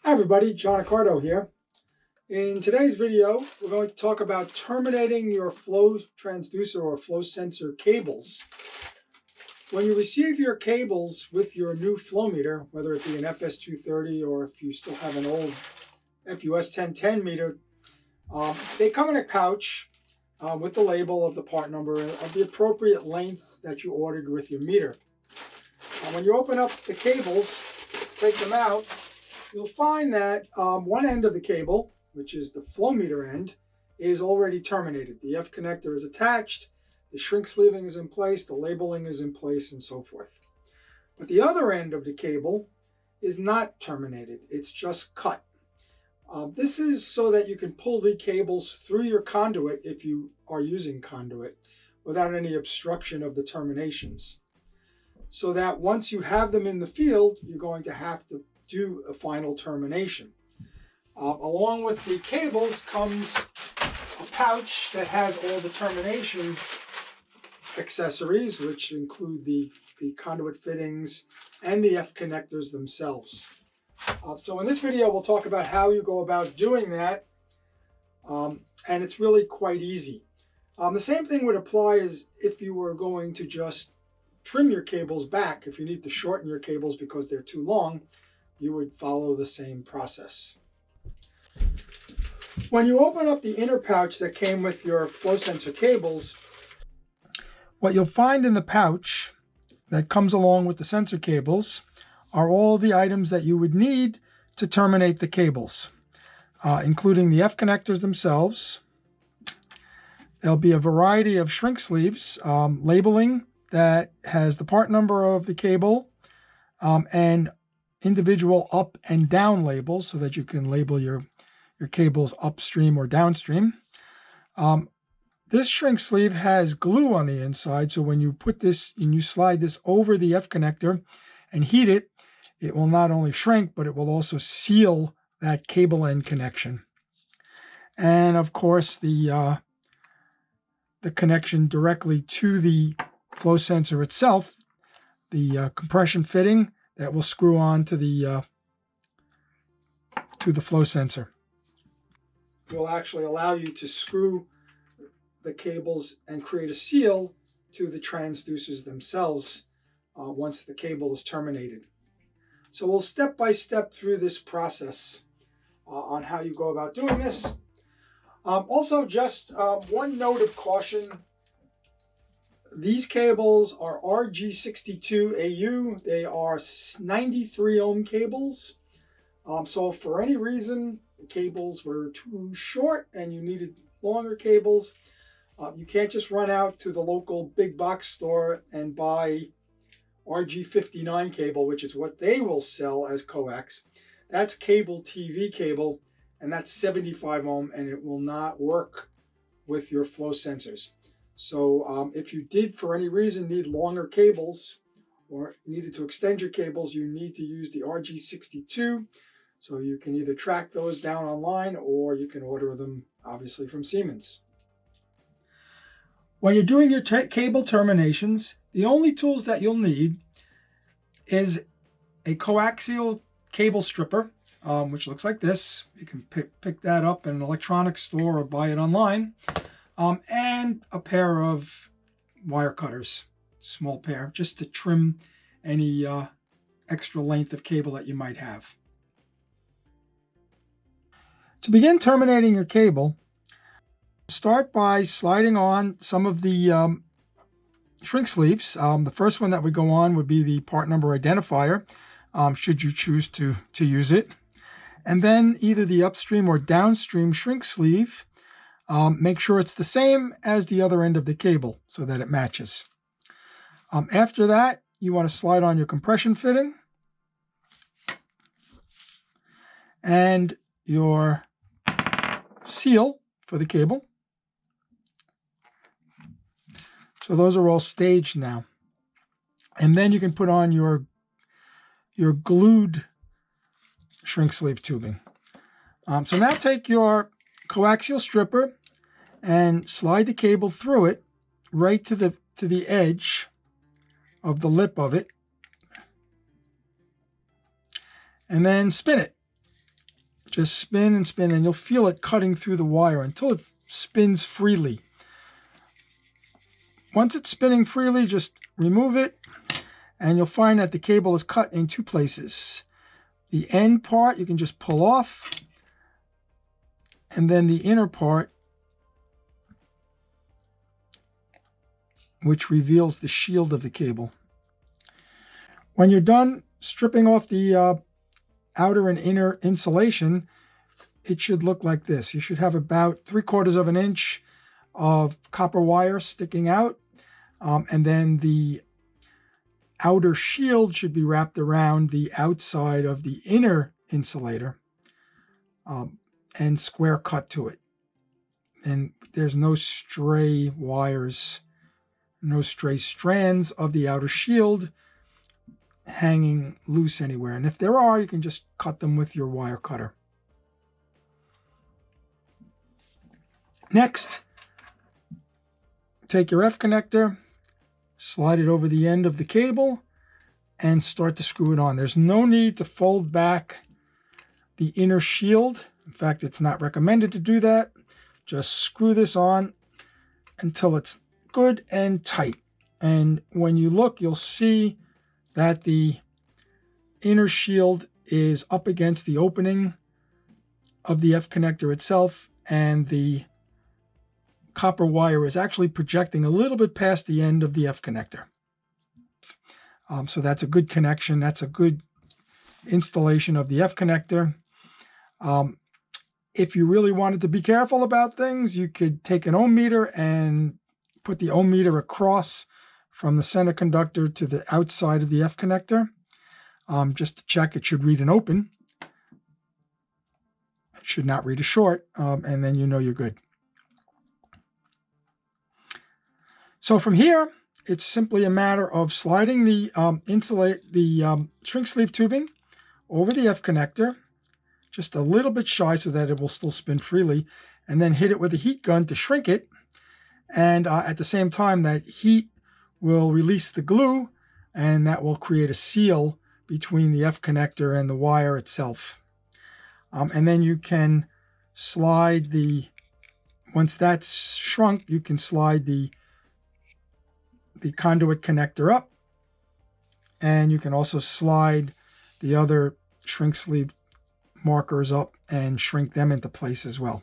Hi everybody, John Accardo here. In today's video, we're going to talk about terminating your flow transducer or flow sensor cables. When you receive your cables with your new flow meter, whether it be an FS230 or if you still have an old FUS 1010 meter, they come in a pouch with the label of the part number of the appropriate length that you ordered with your meter. When you open up the cables, take them out, you'll find that one end of the cable, which is the flow meter end, is already terminated. The F connector is attached, the shrink sleeving is in place, the labeling is in place, and so forth. But the other end of the cable is not terminated. It's just cut. This is so that you can pull the cables through your conduit if you are using conduit without any obstruction of the terminations. So that once you have them in the field, you're going to have to do a final termination. Along with the cables comes a pouch that has all the termination accessories, which include the conduit fittings and the F connectors themselves. So in this video, we'll talk about how you go about doing that, and it's really quite easy. The same thing would apply as if you were going to just trim your cables back. If you need to shorten your cables because they're too long, you would follow the same process. When you open up the inner pouch that came with your flow sensor cables, what you'll find in the pouch that comes along with the sensor cables are all the items that you would need to terminate the cables, including the F connectors themselves. There'll be a variety of shrink sleeves, labeling that has the part number of the cable, and individual up and down labels so that you can label your cables upstream or downstream. This shrink sleeve has glue on the inside, so when you put this and you slide this over the F connector and heat it, it will not only shrink, but it will also seal that cable end connection. And of course, the connection directly to the flow sensor itself, the compression fitting that will screw on to the flow sensor. It will actually allow you to screw the cables and create a seal to the transducers themselves once the cable is terminated. So we'll step by step through this process on how you go about doing this. Also, just one note of caution. These cables are RG62AU. They are 93 ohm cables. So if for any reason the cables were too short and you needed longer cables, you can't just run out to the local big box store and buy RG59 cable, which is what they will sell as coax. That's cable TV cable, and that's 75 ohm, and it will not work with your flow sensors. So if you did, for any reason, need longer cables or needed to extend your cables, you need to use the RG62. So you can either track those down online or you can order them, obviously, from Siemens. When you're doing your cable terminations, the only tools that you'll need is a coaxial cable stripper, which looks like this. You can pick that up in an electronics store or buy it online. And a pair of wire cutters, small pair, just to trim any extra length of cable that you might have. To begin terminating your cable, start by sliding on some of the shrink sleeves. The first one that would go on would be the part number identifier, should you choose to use it. And then either the upstream or downstream shrink sleeve. Make sure it's the same as the other end of the cable so that it matches. After that, you want to slide on your compression fitting and your seal for the cable. So those are all staged now. And then you can put on your glued shrink sleeve tubing. So now take your coaxial stripper and slide the cable through it right to the edge of the lip of it, and then spin it. Just spin and spin, and you'll feel it cutting through the wire until it spins freely. Once it's spinning freely, just remove it, and you'll find that the cable is cut in two places. The end part you can just pull off, and then the inner part, which reveals the shield of the cable. When you're done stripping off the outer and inner insulation, it should look like this. You should have about 3/4 of an inch of copper wire sticking out, and then the outer shield should be wrapped around the outside of the inner insulator and square cut to it. And there's no stray wires, no stray strands of the outer shield hanging loose anywhere. And if there are, you can just cut them with your wire cutter. Next, take your F connector, slide it over the end of the cable, and start to screw it on. There's no need to fold back the inner shield. In fact, it's not recommended to do that. Just screw this on until it's good and tight. And when you look, you'll see that the inner shield is up against the opening of the F connector itself, and the copper wire is actually projecting a little bit past the end of the F connector. So that's a good connection. That's a good installation of the F connector. If you really wanted to be careful about things, you could take an ohm meter and put the ohm meter across from the center conductor to the outside of the F connector. Just to check, it should read an open. It should not read a short, and then you know you're good. So from here, it's simply a matter of sliding the shrink sleeve tubing over the F connector, just a little bit shy so that it will still spin freely, and then hit it with a heat gun to shrink it. And at the same time, that heat will release the glue, and that will create a seal between the F connector and the wire itself. And then you can slide once that's shrunk, you can slide the conduit connector up, and you can also slide the other shrink sleeve markers up and shrink them into place as well.